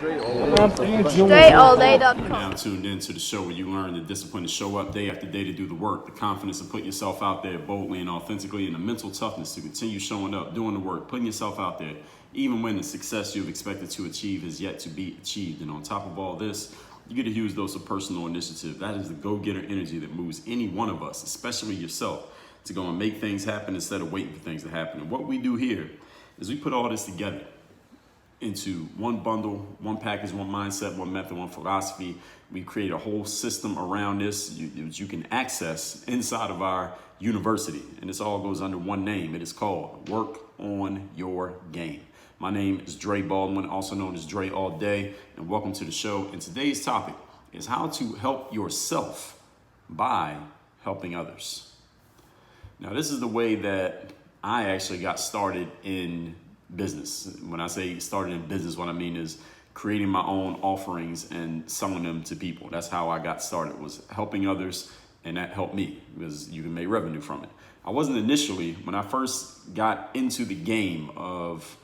StrayAllDay.com. Now tuned in to the show where you learn the discipline to show up day after day to do the work, the confidence to put yourself out there boldly and authentically, and the mental toughness to continue showing up, doing the work, putting yourself out there, even when the success you've expected to achieve is yet to be achieved. And on top of all this, you get a huge dose of personal initiative. That is the go-getter energy that moves any one of us, especially yourself, to go and make things happen instead of waiting for things to happen. And what we do here is we put all this together into one bundle, one package, one mindset, one method, one philosophy. We create a whole system around this that you can access inside of our university. And this all goes under one name. It is called Work on Your Game. My name is Dre Baldwin, also known as Dre All Day, and welcome to the show. And today's topic is how to help yourself by helping others. Now, this is the way that I actually got started in business. When I say started in business, what I mean is creating my own offerings and selling them to people. That's how I got started, was helping others, and that helped me because you can make revenue from it. I wasn't initially, when I first got into the game of,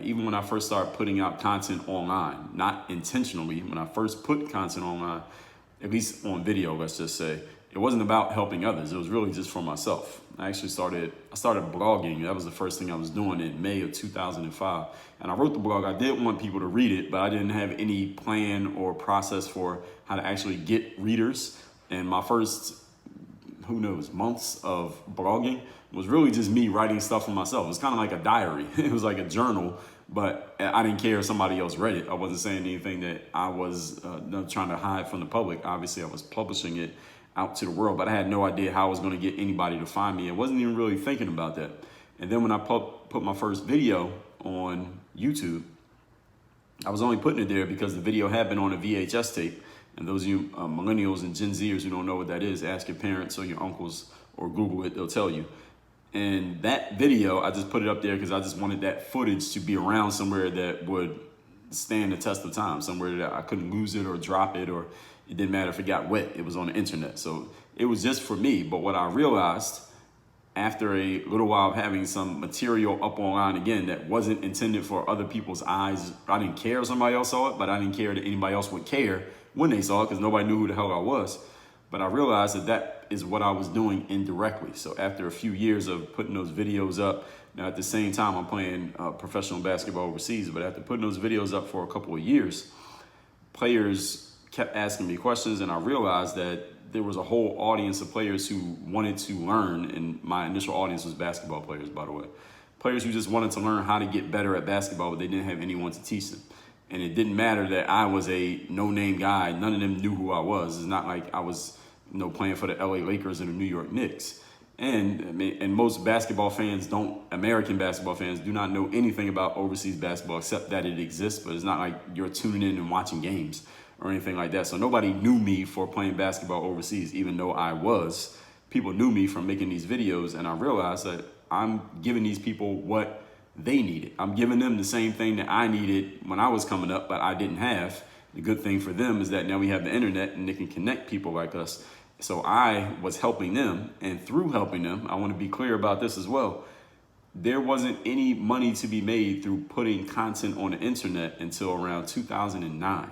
even when I first started putting out content online, not intentionally, when I first put content online, at least on video, let's just say, it wasn't about helping others. It was really just for myself. I started blogging. That was the first thing I was doing in May of 2005. And I wrote the blog. I did want people to read it, but I didn't have any plan or process for how to actually get readers. And my first, months of blogging was really just me writing stuff for myself. It was kind of like a diary. It was like a journal, but I didn't care if somebody else read it. I wasn't saying anything that I was trying to hide from the public. Obviously, I was publishing it out to the world, but I had no idea how I was going to get anybody to find me. I wasn't even really thinking about that. And then when I put my first video on YouTube, I was only putting it there because the video had been on a VHS tape. And those of you millennials and Gen Zers who don't know what that is, ask your parents or your uncles or Google it, they'll tell you. And that video, I just put it up there because I just wanted that footage to be around somewhere that would stand the test of time, somewhere that I couldn't lose it or drop it, or it didn't matter if it got wet. It was on the internet. So it was just for me. But what I realized after a little while of having some material up online, again, that wasn't intended for other people's eyes. I didn't care if somebody else saw it, but I didn't care that anybody else would care when they saw it because nobody knew who the hell I was. But I realized that that is what I was doing indirectly. So after a few years of putting those videos up, now at the same time I'm playing professional basketball overseas, but after putting those videos up for a couple of years, players kept asking me questions, and I realized that there was a whole audience of players who wanted to learn, and my initial audience was basketball players, by the way. Players who just wanted to learn how to get better at basketball, but they didn't have anyone to teach them. And it didn't matter that I was a no-name guy. None of them knew who I was. It's not like I was, playing for the LA Lakers and the New York Knicks. And most basketball fans American basketball fans do not know anything about overseas basketball except that it exists, but it's not like you're tuning in and watching games or anything like that. So nobody knew me for playing basketball overseas, even though I was. People knew me from making these videos, and I realized that I'm giving these people what they needed. I'm giving them the same thing that I needed when I was coming up, but I didn't have. The good thing for them is that now we have the internet and they can connect people like us. So I was helping them, and through helping them, I want to be clear about this as well. There wasn't any money to be made through putting content on the internet until around 2009.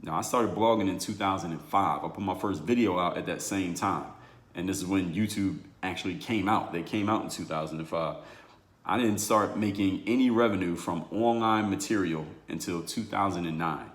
Now, I started blogging in 2005. I put my first video out at that same time. And this is when YouTube actually came out. They came out in 2005. I didn't start making any revenue from online material until 2009.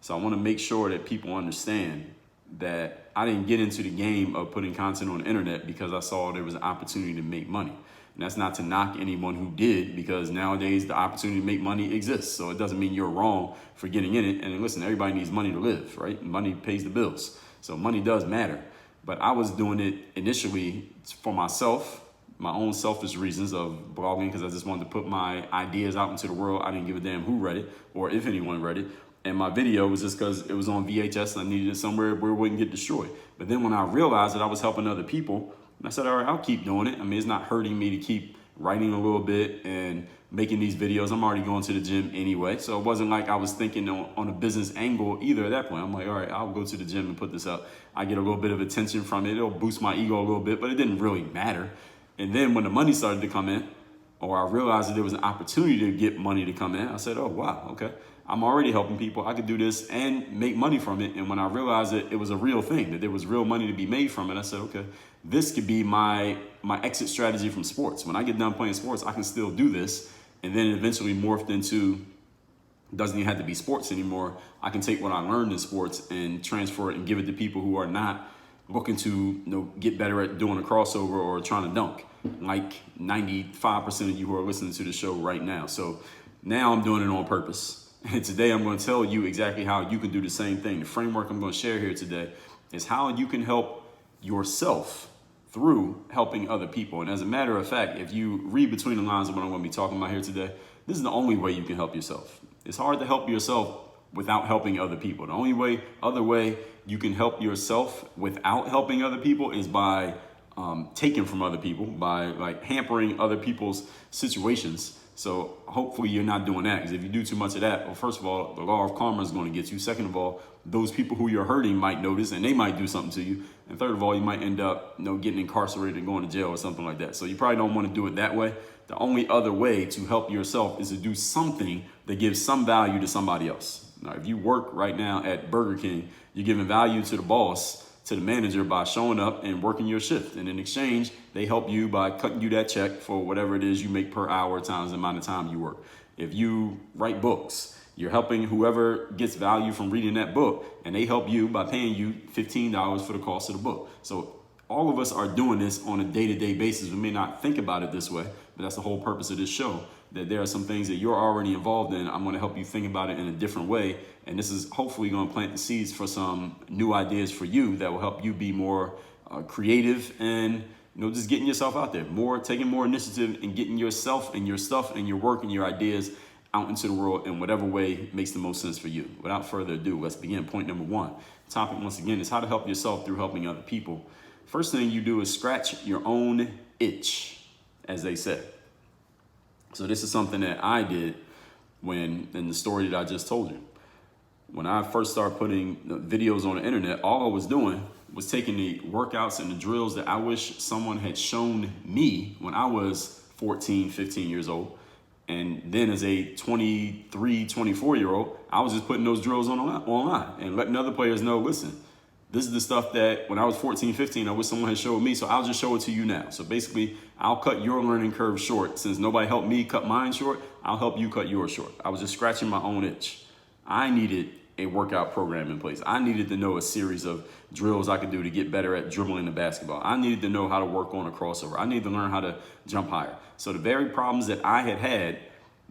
So I want to make sure that people understand that I didn't get into the game of putting content on the internet because I saw there was an opportunity to make money. And that's not to knock anyone who did, because nowadays the opportunity to make money exists. So it doesn't mean you're wrong for getting in it. And listen, everybody needs money to live, right? Money pays the bills. So money does matter. But I was doing it initially for myself, my own selfish reasons of blogging, because I just wanted to put my ideas out into the world. I didn't give a damn who read it or if anyone read it. And my video was just because it was on VHS and I needed it somewhere where it wouldn't get destroyed. But then when I realized that I was helping other people, I said, all right, I'll keep doing it. I mean, it's not hurting me to keep writing a little bit and making these videos. I'm already going to the gym anyway. So it wasn't like I was thinking on a business angle either at that point. I'm like, all right, I'll go to the gym and put this up. I get a little bit of attention from it. It'll boost my ego a little bit, but it didn't really matter. And then when the money started to come in, or I realized that there was an opportunity to get money to come in, I said, oh, wow, okay. I'm already helping people. I could do this and make money from it. And when I realized that it was a real thing, that there was real money to be made from it, I said, okay, this could be my exit strategy from sports. When I get done playing sports, I can still do this. And then eventually morphed into, doesn't even have to be sports anymore. I can take what I learned in sports and transfer it and give it to people who are not looking to get better at doing a crossover or trying to dunk, like 95% of you who are listening to the show right now. So now I'm doing it on purpose. And today I'm going to tell you exactly how you can do the same thing. The framework I'm going to share here today is how you can help yourself through helping other people. And as a matter of fact, if you read between the lines of what I'm going to be talking about here today, this is the only way you can help yourself. It's hard to help yourself without helping other people. The only other way you can help yourself without helping other people is by taking from other people, by like hampering other people's situations. So hopefully you're not doing that, because if you do too much of that, well, first of all, the law of karma is going to get you. Second of all, those people who you're hurting might notice and they might do something to you. And third of all, you might end up getting incarcerated and going to jail or something like that. So you probably don't want to do it that way. The only other way to help yourself is to do something that gives some value to somebody else. Now, if you work right now at Burger King, you're giving value to the boss, to the manager, by showing up and working your shift. And in exchange, they help you by cutting you that check for whatever it is you make per hour times the amount of time you work. If you write books, you're helping whoever gets value from reading that book, and they help you by paying you $15 for the cost of the book. So all of us are doing this on a day-to-day basis. We may not think about it this way, but that's the whole purpose of this show, that there are some things that you're already involved in. I'm going to help you think about it in a different way. And this is hopefully going to plant the seeds for some new ideas for you that will help you be more creative and just getting yourself out there, taking more initiative and getting yourself and your stuff and your work and your ideas out into the world in whatever way makes the most sense for you. Without further ado, let's begin. Point number one. The topic, once again, is how to help yourself through helping other people. First thing you do is scratch your own itch, as they said. So this is something that I did in the story that I just told you. When I first started putting videos on the internet, all I was doing was taking the workouts and the drills that I wish someone had shown me when I was 14, 15 years old. And then as a 23, 24-year-old, I was just putting those drills online and letting other players know, listen, this is the stuff that when I was 14, 15, I wish someone had showed me, so I'll just show it to you now. So basically, I'll cut your learning curve short. Since nobody helped me cut mine short, I'll help you cut yours short. I was just scratching my own itch. I needed a workout program in place. I needed to know a series of drills I could do to get better at dribbling the basketball. I needed to know how to work on a crossover. I needed to learn how to jump higher. So the very problems that I had,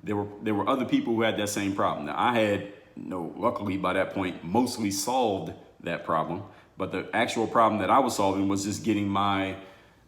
there were other people who had that same problem. Now I had, luckily by that point, mostly solved that problem. But the actual problem that I was solving was just getting my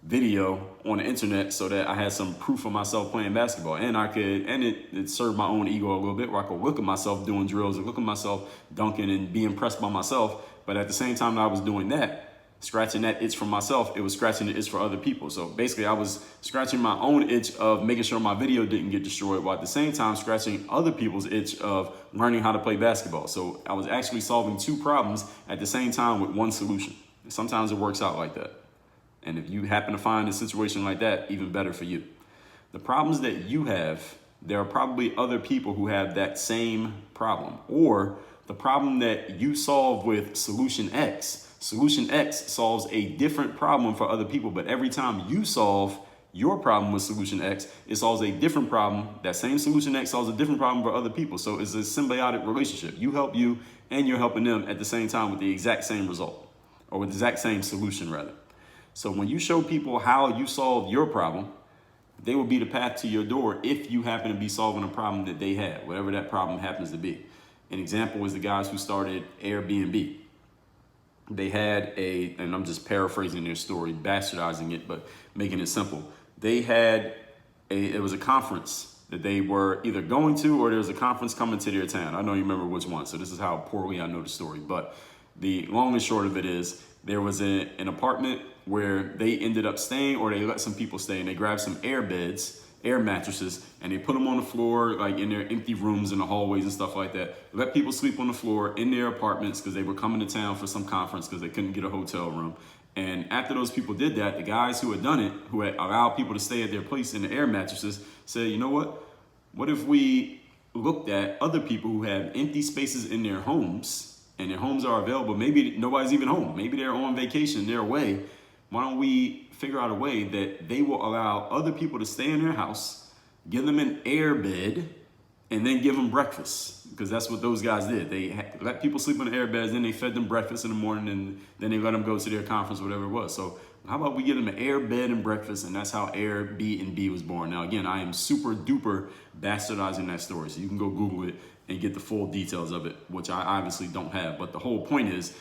video on the internet so that I had some proof of myself playing basketball. And it served my own ego a little bit, where I could look at myself doing drills and look at myself dunking and be impressed by myself. But at the same time that I was doing that, scratching that itch for myself, it was scratching the itch for other people. So basically I was scratching my own itch of making sure my video didn't get destroyed, while at the same time scratching other people's itch of learning how to play basketball. So I was actually solving two problems at the same time with one solution. Sometimes it works out like that. And if you happen to find a situation like that, even better for you. The problems that you have, there are probably other people who have that same problem, or the problem that you solve with solution X. Solution X solves a different problem for other people, but every time you solve your problem with solution X, it solves a different problem. That same solution X solves a different problem for other people. So it's a symbiotic relationship. You help you and you're helping them at the same time with the exact same result, or with the exact same solution rather. So when you show people how you solve your problem, they will be the path to your door if you happen to be solving a problem that they had, whatever that problem happens to be. An example is the guys who started Airbnb. They had and I'm just paraphrasing their story, bastardizing it, but making it simple. They had it was a conference that they were either going to, or there was a conference coming to their town. I don't even remember which one. So this is how poorly I know the story. But the long and short of it is there was an apartment where they ended up staying, or they let some people stay, and they grabbed some air mattresses, and they put them on the floor, like in their empty rooms in the hallways and stuff like that. Let people sleep on the floor in their apartments because they were coming to town for some conference because they couldn't get a hotel room. And after those people did that, the guys who had done it, who had allowed people to stay at their place in the air mattresses, said, you know what? What if we looked at other people who have empty spaces in their homes, and their homes are available. Maybe nobody's even home. Maybe they're on vacation, they're away. Why don't we figure out a way that they will allow other people to stay in their house, give them an air bed, and then give them breakfast? Because that's what those guys did. They let people sleep in the air beds, then they fed them breakfast in the morning, and then they let them go to their conference, whatever it was. So how about we give them an air bed and breakfast, and that's how Airbnb was born. Now, again, I am super duper bastardizing that story, so you can go Google it and get the full details of it, which I obviously don't have. But the whole point is,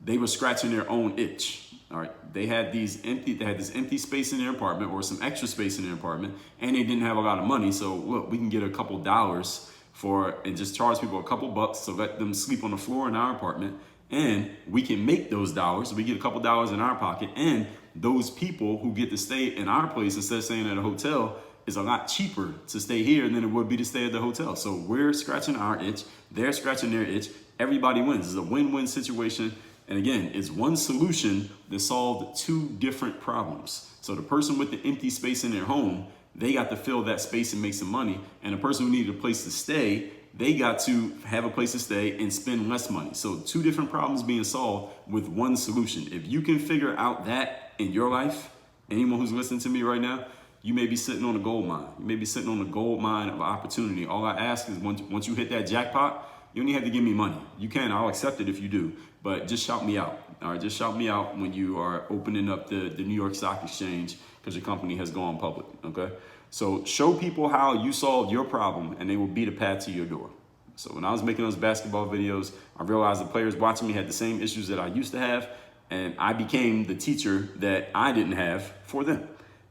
they were scratching their own itch. All right, they had this empty space in their apartment, or some extra space in their apartment, and they didn't have a lot of money. So look, we can get a couple dollars and just charge people a couple bucks to let them sleep on the floor in our apartment, and we can make those dollars. We get a couple dollars in our pocket, and those people who get to stay in our place instead of staying at a hotel is a lot cheaper to stay here than it would be to stay at the hotel. So we're scratching our itch, they're scratching their itch, everybody wins. It's a win-win situation. And again, it's one solution that solved two different problems. So the person with the empty space in their home, they got to fill that space and make some money. And the person who needed a place to stay, they got to have a place to stay and spend less money. So two different problems being solved with one solution. If you can figure out that in your life, anyone who's listening to me right now, you may be sitting on a gold mine. You may be sitting on a gold mine of opportunity. All I ask is once you hit that jackpot, you don't even have to give me money. You can, I'll accept it if you do, but just shout me out. All right, just shout me out when you are opening up the New York Stock Exchange because your company has gone public, okay? So show people how you solved your problem and they will beat a path to your door. So when I was making those basketball videos, I realized the players watching me had the same issues that I used to have, and I became the teacher that I didn't have for them.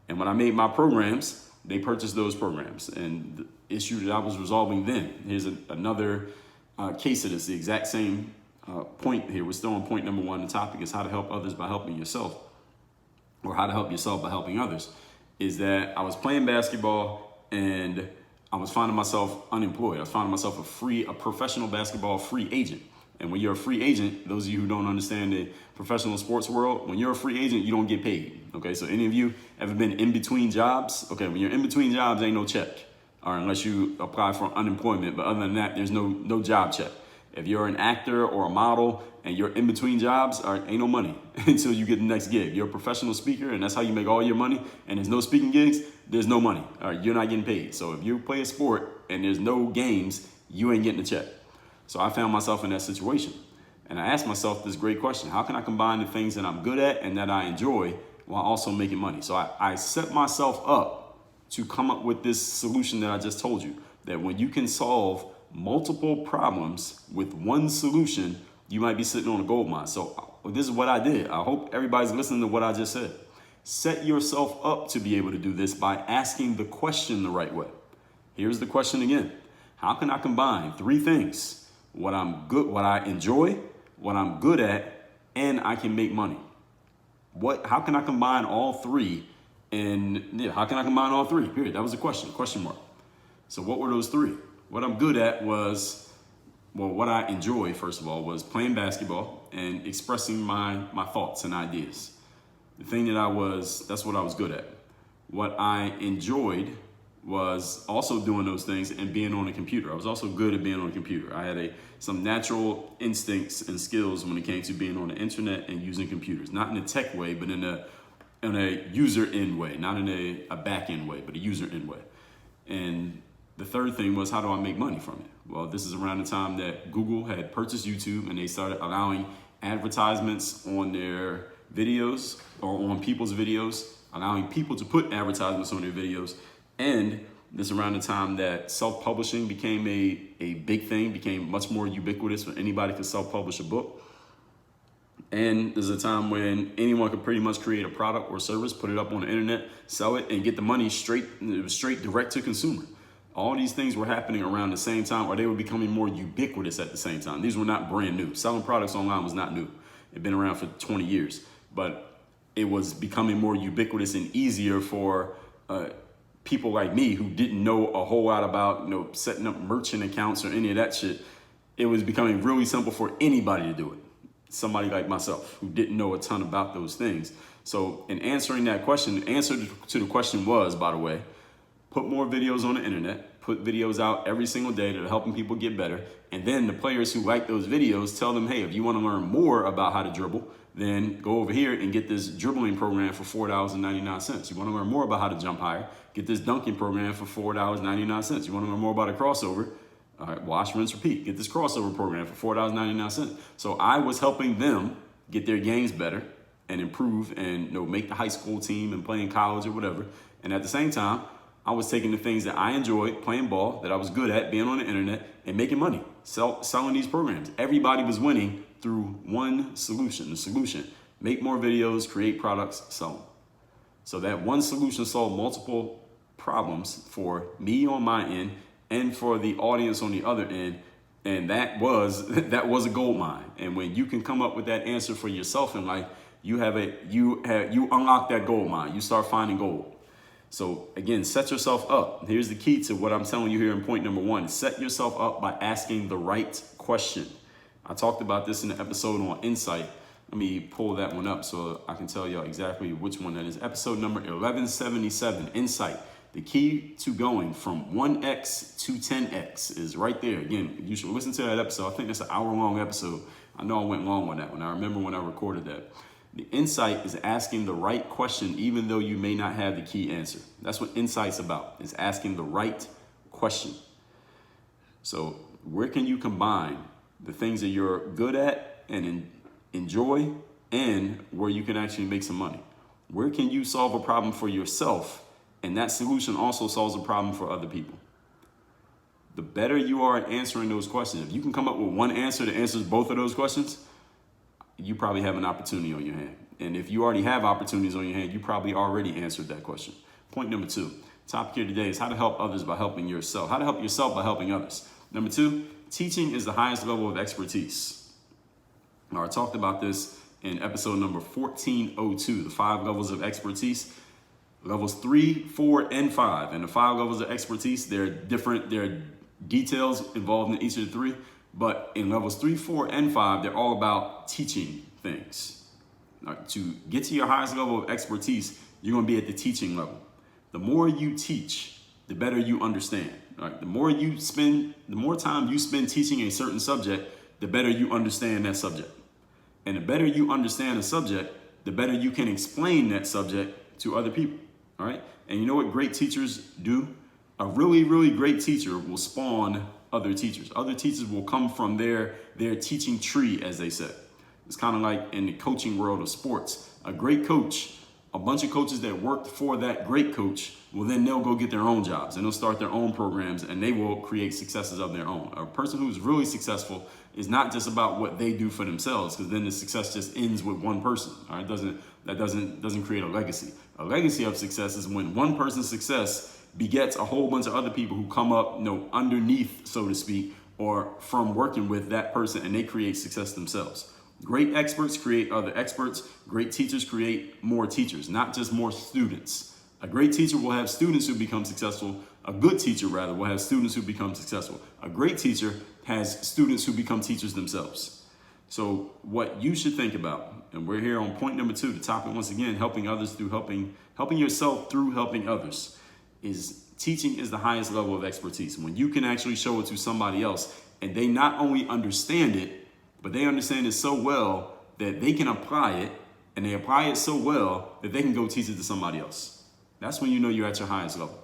And when I made my programs, they purchased those programs. And the issue that I was resolving then, here's another case of this, the exact same point here. We're still on point number one. The topic is how to help others by helping yourself, or how to help yourself by helping others. Is that I was playing basketball and I was finding myself unemployed. I was finding myself a professional basketball free agent. And when you're a free agent, those of you who don't understand the professional sports world, when you're a free agent, you don't get paid. Okay, so any of you ever been in between jobs? Okay, when you're in between jobs, ain't no check, or unless you apply for unemployment. But other than that, there's no job check. If you're an actor or a model and you're in between jobs, ain't no money until you get the next gig. You're a professional speaker, and that's how you make all your money. And there's no speaking gigs, there's no money. All right, you're not getting paid. So if you play a sport and there's no games, you ain't getting a check. So I found myself in that situation. And I asked myself this great question: how can I combine the things that I'm good at and that I enjoy while also making money? So I set myself up to come up with this solution that I just told you, that when you can solve multiple problems with one solution, you might be sitting on a gold mine. So this is what I did. I hope everybody's listening to what I just said. Set yourself up to be able to do this by asking the question the right way. Here's the question again: how can I combine three things? What I enjoy, what I'm good at, and I can make money. How can I combine all three? How can I combine all three? Period. That was a question mark. So what were those three? What I'm good at was, what I enjoy, first of all, was playing basketball and expressing my thoughts and ideas. The thing that's what I was good at. What I enjoyed was also doing those things and being on a computer. I was also good at being on a computer. I had some natural instincts and skills when it came to being on the internet and using computers. Not in a tech way, but in a user end way. Not in a back end way, but a user end way. And the third thing was, how do I make money from it? Well, this is around the time that Google had purchased YouTube, and they started allowing advertisements on their videos, or on people's videos, allowing people to put advertisements on their videos. And this is around the time that self-publishing became a big thing, became much more ubiquitous, where anybody could self-publish a book. And there's a time when anyone could pretty much create a product or service, put it up on the internet, sell it, and get the money straight direct to consumer. All these things were happening around the same time, or they were becoming more ubiquitous at the same time. These were not brand new. Selling products online was not new. It'd been around for 20 years, but it was becoming more ubiquitous and easier for people like me who didn't know a whole lot about setting up merchant accounts or any of that shit. It was becoming really simple for anybody to do it. Somebody like myself who didn't know a ton about those things. So in answering that question, the answer to the question was, by the way, put more videos on the internet, put videos out every single day that are helping people get better. And then the players who like those videos, tell them, hey, if you want to learn more about how to dribble, then go over here and get this dribbling program for $4.99. You want to learn more about how to jump higher, get this dunking program for $4.99. You want to learn more about a crossover, all right, wash, rinse, repeat. Get this crossover program for $4.99. So I was helping them get their games better and improve and make the high school team and play in college or whatever. And at the same time, I was taking the things that I enjoyed, playing ball, that I was good at, being on the internet, and making money, selling these programs. Everybody was winning through one solution. The solution: make more videos, create products, sell them. So that one solution solved multiple problems for me on my end and for the audience on the other end. And that was a gold mine. And when you can come up with that answer for yourself in life, you unlock that gold mine. You start finding gold. So again, set yourself up. Here's the key to what I'm telling you here in point number 1. Set yourself up by asking the right question. I talked about this in the episode on insight. Let me pull that one up so I can tell y'all exactly which one that is. Episode number 1177, Insight. The key to going from 1x to 10x is right there. Again, you should listen to that episode. I think that's an hour-long episode. I know I went long on that one. I remember when I recorded that. The insight is asking the right question, even though you may not have the key answer. That's what insight's about, is asking the right question. So where can you combine the things that you're good at and enjoy and where you can actually make some money? Where can you solve a problem for yourself and that solution also solves a problem for other people? The better you are at answering those questions, if you can come up with one answer that answers both of those questions, you probably have an opportunity on your hand. And if you already have opportunities on your hand, you probably already answered that question. Point number 2, topic here today is how to help others by helping yourself. How to help yourself by helping others. Number 2, teaching is the highest level of expertise. Now, I talked about this in episode number 1402, the 5 levels of expertise. Levels 3, 4, and 5. And the 5 levels of expertise, there are details involved in each of the 3. But in levels 3, 4, and 5, they're all about teaching things. Now, to get to your highest level of expertise, you're going to be at the teaching level. The more you teach, the better you understand. Right? The more time you spend teaching a certain subject, the better you understand that subject. And the better you understand a subject, the better you can explain that subject to other people. All right? And you know what great teachers do? A really, really great teacher will spawn other teachers. Other teachers will come from their teaching tree, as they said. It's kind of like in the coaching world of sports. A great coach, a bunch of coaches that worked for that great coach, they'll go get their own jobs and they'll start their own programs and they will create successes of their own. A person who's really successful is not just about what they do for themselves, because then the success just ends with one person. All right, that doesn't create a legacy. A legacy of success is when one person's success begets a whole bunch of other people who come up, underneath, so to speak, or from working with that person, and they create success themselves. Great experts create other experts. Great teachers create more teachers, not just more students. A great teacher will have students who become successful. A good teacher, rather, will have students who become successful. A great teacher has students who become teachers themselves. So what you should think about, and we're here on point number 2, the topic once again, helping others through helping yourself through helping others, is teaching is the highest level of expertise. When you can actually show it to somebody else and they not only understand it, but they understand it so well that they can apply it, and they apply it so well that they can go teach it to somebody else. That's when you know you're at your highest level.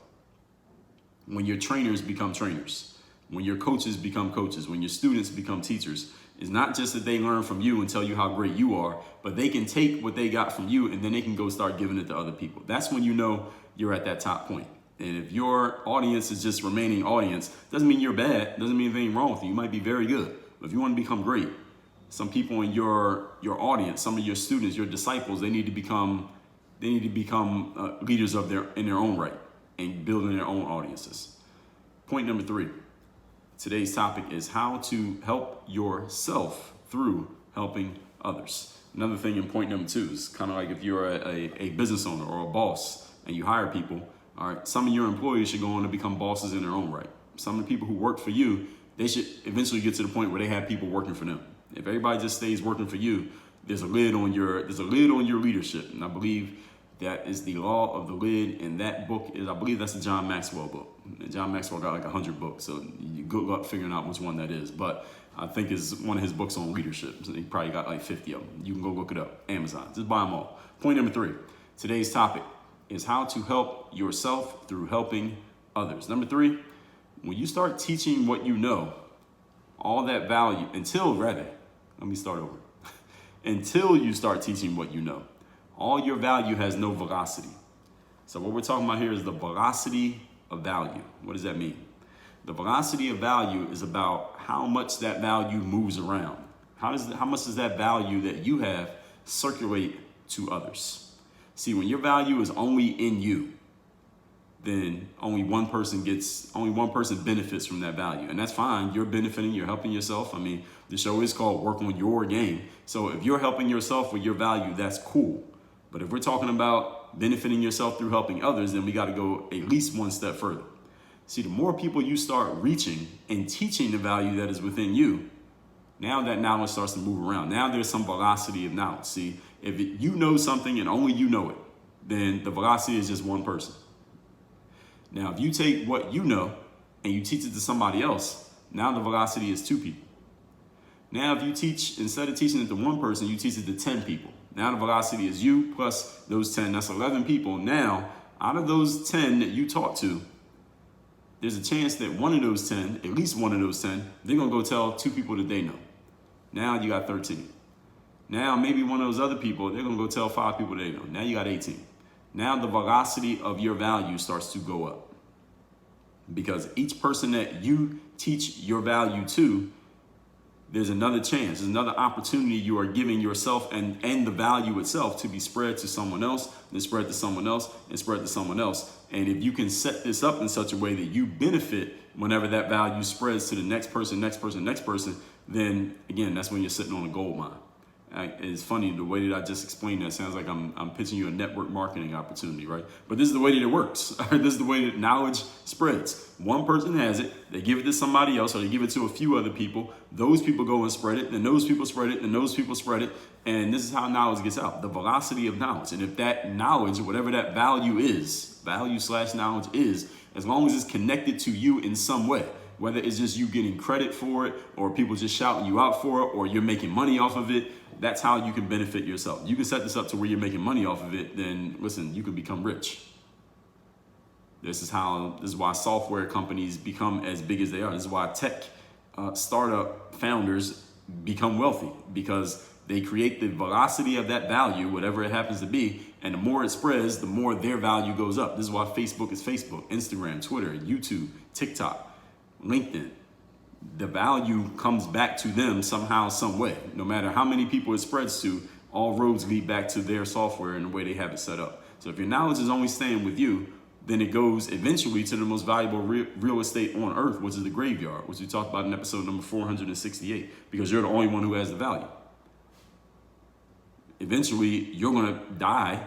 When your trainers become trainers, when your coaches become coaches, when your students become teachers, it's not just that they learn from you and tell you how great you are, but they can take what they got from you and then they can go start giving it to other people. That's when you know you're at that top point. And if your audience is just remaining audience, doesn't mean you're bad, doesn't mean anything wrong with you. You might be very good. But if you want to become great, some people in your audience, some of your students, your disciples, they need to become leaders in their own right and building their own audiences. Point number 3. Today's topic is how to help yourself through helping others. Another thing in point number 2 is kind of like if you're a business owner or a boss and you hire people. All right, some of your employees should go on to become bosses in their own right. Some of the people who work for you, they should eventually get to the point where they have people working for them. If everybody just stays working for you, there's a lid on your leadership. And I believe that is the law of the lid. And that book is, I believe that's the John Maxwell book. And John Maxwell got like 100 books, so you good luck figuring out which one that is. But I think it's one of his books on leadership. So he probably got like 50 of them. You can go look it up, Amazon. Just buy them all. Point number 3. Today's topic is how to help yourself through helping others. Number 3, when you start teaching what you know, all that value, until you start teaching what you know, all your value has no velocity. So what we're talking about here is the velocity of value. What does that mean? The velocity of value is about how much that value moves around. How much does that value that you have circulate to others? See, when your value is only in you, then only one person benefits from that value. And that's fine. You're benefiting, you're helping yourself. I mean, the show is called Work on Your Game. So if you're helping yourself with your value, that's cool. But if we're talking about benefiting yourself through helping others, then we got to go at least one step further. See, the more people you start reaching and teaching the value that is within you, now that knowledge starts to move around. Now there's some velocity of knowledge. See, if you know something and only you know it, then the velocity is just one person. Now, if you take what you know and you teach it to somebody else, now the velocity is 2 people. Now, if you teach, instead of teaching it to one person, you teach it to 10 people. Now the velocity is you plus those 10, that's 11 people. Now, out of those 10 that you taught to, there's a chance that one of those 10, at least one of those 10, they're gonna go tell 2 people that they know. Now you got 13. Now maybe one of those other people, they're gonna go tell 5 people they know. Now you got 18. Now the velocity of your value starts to go up. Because each person that you teach your value to, there's another chance, there's another opportunity you are giving yourself and the value itself to be spread to someone else, then spread to someone else, and spread to someone else. And if you can set this up in such a way that you benefit whenever that value spreads to the next person, then again, that's when you're sitting on a gold mine. It's funny, the way that I just explained that sounds like I'm pitching you a network marketing opportunity, right? But this is the way that it works. This is the way that knowledge spreads. One person has it, they give it to somebody else, or they give it to a few other people. Those people go and spread it, then those people spread it, then those people spread it. And this is how knowledge gets out, the velocity of knowledge. And if that knowledge, whatever that value is, value/knowledge is, as long as it's connected to you in some way, whether it's just you getting credit for it, or people just shouting you out for it, or you're making money off of it, that's how you can benefit yourself. You can set this up to where you're making money off of it, then listen, you can become rich. This is why software companies become as big as they are. This is why tech startup founders become wealthy, because they create the velocity of that value, whatever it happens to be, and the more it spreads, the more their value goes up. This is why Facebook is Facebook, Instagram, Twitter, YouTube, TikTok, LinkedIn. The value comes back to them somehow, some way. No matter how many people it spreads to, all roads lead back to their software and the way they have it set up. So if your knowledge is only staying with you, then it goes eventually to the most valuable real estate on earth, which is the graveyard, which we talked about in episode number 468, because you're the only one who has the value. Eventually, you're going to die,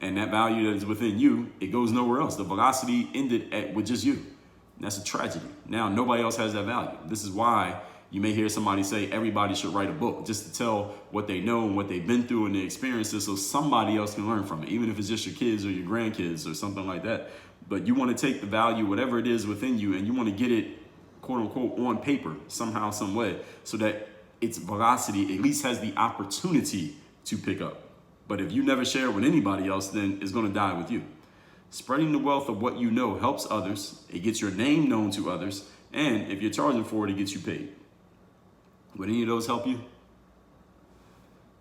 and that value that is within you, it goes nowhere else. The velocity ended with just you. That's a tragedy. Now, nobody else has that value. This is why you may hear somebody say everybody should write a book, just to tell what they know and what they've been through and their experiences, so somebody else can learn from it, even if it's just your kids or your grandkids or something like that. But you want to take the value, whatever it is within you, and you want to get it, quote unquote, on paper somehow, some way, so that its velocity at least has the opportunity to pick up. But if you never share it with anybody else, then it's going to die with you. Spreading the wealth of what you know helps others. It gets your name known to others. And if you're charging for it, it gets you paid. Would any of those help you?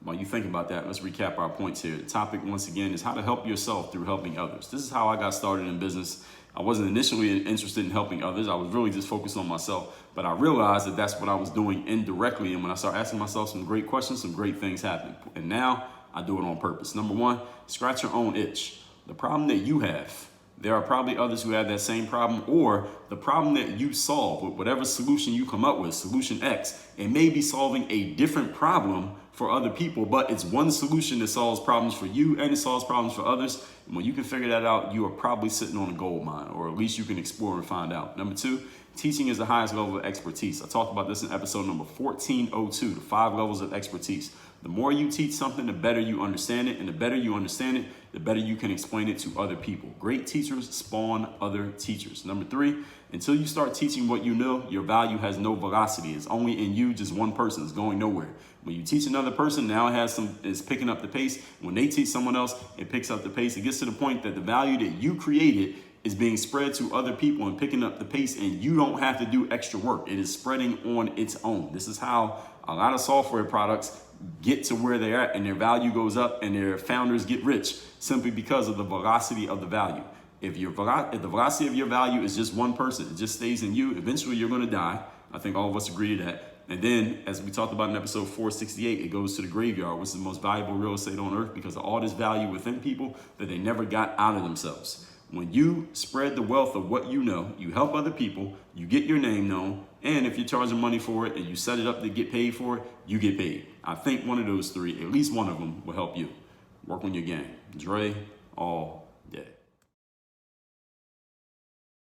While you think about that, let's recap our points here. The topic, once again, is how to help yourself through helping others. This is how I got started in business. I wasn't initially interested in helping others. I was really just focused on myself. But I realized that that's what I was doing indirectly. And when I started asking myself some great questions, some great things happened. And now I do it on purpose. Number 1, scratch your own itch. The problem that you have, there are probably others who have that same problem, or the problem that you solve with whatever solution you come up with, solution X, it may be solving a different problem for other people, but it's one solution that solves problems for you and it solves problems for others. And when you can figure that out, you are probably sitting on a gold mine, or at least you can explore and find out. Number 2, teaching is the highest level of expertise. I talked about this in episode number 1402, the 5 levels of expertise. The more you teach something, the better you understand it. And the better you understand it, the better you can explain it to other people. Great teachers spawn other teachers. Number 3, until you start teaching what you know, your value has no velocity. It's only in you, just one person. It's going nowhere. When you teach another person, now it's picking up the pace. When they teach someone else, it picks up the pace. It gets to the point that the value that you created is being spread to other people and picking up the pace, and you don't have to do extra work. It is spreading on its own. This is how a lot of software products get to where they're at, and their value goes up and their founders get rich simply because of the velocity of the value. If the velocity of your value is just one person, it just stays in you, eventually you're going to die. I think all of us agree to that. And then, as we talked about in episode 468, it goes to the graveyard, which is the most valuable real estate on earth because of all this value within people that they never got out of themselves. When you spread the wealth of what you know, you help other people, you get your name known, and if you're charging money for it and you set it up to get paid for it, you get paid. I think one of those 3, at least one of them, will help you. Work on your game. Dre, all